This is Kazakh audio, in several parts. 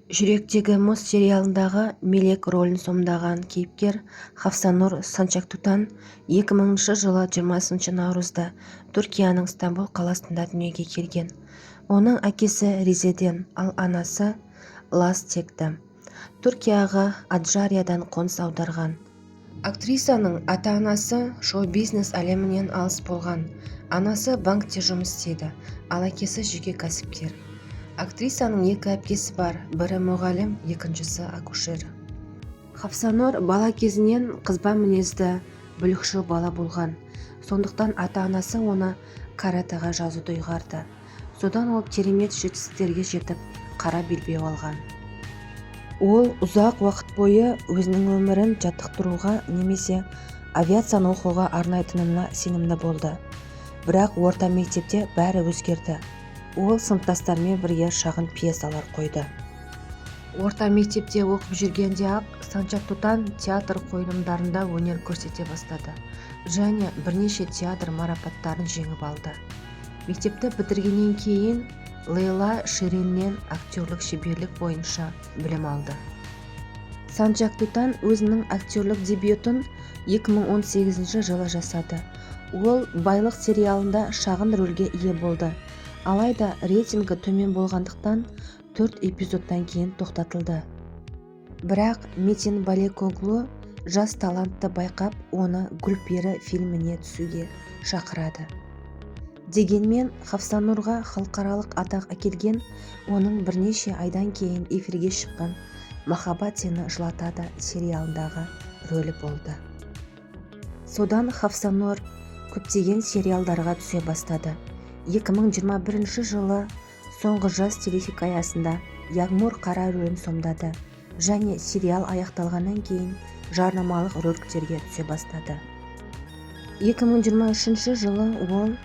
жүректегі мұз сериалындағы мелек рөлін сомдаған кейіпкер Хafsanur Sancaktutан 2000 жылы 20 наурызда Түркияның Стамбул қаласында дүниеге келген. Оның әкесі Ризеден, ал анасы Лаз текті. Түркияға Аджариядан қоныс аударған. Актрисаның ата-анасы шоу-бизнес әлемінен алыс болған. Анасы банкте жұмыс істейді, ал әкесі жеке кәсіпкер. Актрисаның екі әпкесі бар, бірі мұғалім, екіншісі акушер. Хafsanur бала кезінен қызба мінезді, бүлікшіл бала болған. Сондықтан ата-анасы оны каратэға жазуды ұйғарды. Содан ол керемет жетістіктерге жетіп, қара белбеу алған. Ол ұзақ уақыт бойы өзінің өмірін жаттықтыруға немесе авиацияны оқуға арнайтынына сенімді болды. Бірақ орта мектепте бәрі өзгерді. Ол сыныптастарымен бірге шағын пьесалар қойды. Орта мектепте оқып жүргенде-ақ Санчактутан театр қойылымдарында өнер көрсете бастады және бірнеше театр марапаттарын жеңіп алды. Мектепті бітіргеннен кейін Лейла Шириннен актерлік шеберлік бойынша білім алды. Санчактутан өзінің актерлік дебютын 2018 жылы жасады. Ол байлық сериалында шағын рөлге ие болды. Алайда рейтингі төмен болғандықтан 4 эпизодтан кейін тоқтатылды. Бірақ Метин Балекоглу жас талантты байқап, оны Гүлпері фильміне түсуге шақырады. Дегенмен Хafsanurға халықаралық атақ әкелген оның бірнеше айдан кейін эфирге шыққан «Махаббат сені жылатады» сериалындағы рөлі болды. Содан Hafsanur көптеген сериалдарға түсе бастады. 2021 жылы соңғы жас телехикаясында Ягмур қара рөлін сомдады және сериал аяқталғаннан кейін жарнамалық роликтерге түсе бастады. 2023 жылы ол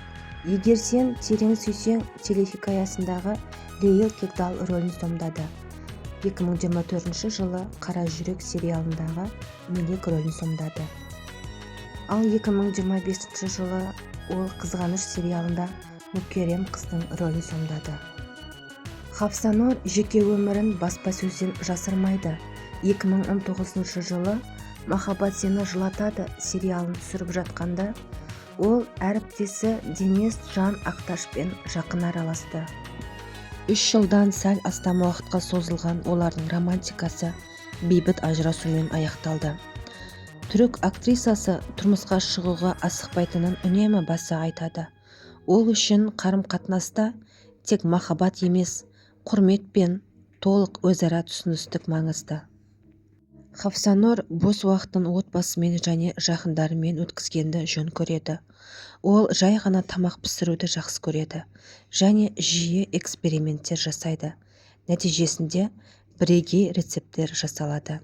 «Егер сен терең сүйсең» телехикаясындағы Лейла Кегдал рөлін сомдады. 2024 жылы «Қара жүрек» сериалындағы Мелек рөлін сомдады. Ал 2025 жылы ол «Қызғаныш» сериалында Мүкерем қыздың рөлін сомдады. Hafsanur жеке өмірін баспасөзден жасырмайды. 2019 жылы «Махаббат сені жылатады» сериалын түсіріп жатқанда, ол әріптесі Денис Жан Ақташпен жақын араласты. 3 жылдан сәл астам уақытқа созылған олардың романтикасы бейбіт ажырасумен аяқталды. Түрік актрисасы тұрмысқа шығуға асықпайтынын үнемі баса айтады. Ол үшін қарым-қатынаста тек махаббат емес, құрмет пен толық өзара түсіністік маңызды. Hafsanur бос уақытын отбасымен және жақындарымен өткізгенді жөн көреді. Ол жай ғана тамақ пісіруді жақсы көреді және жиі эксперименттер жасайды. Нәтижесінде бірегей рецепттер жасалады.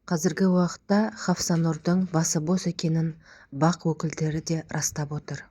Қазіргі уақытта Hafsanurдың басы бос екенін бақ өкілдері де растап отыр.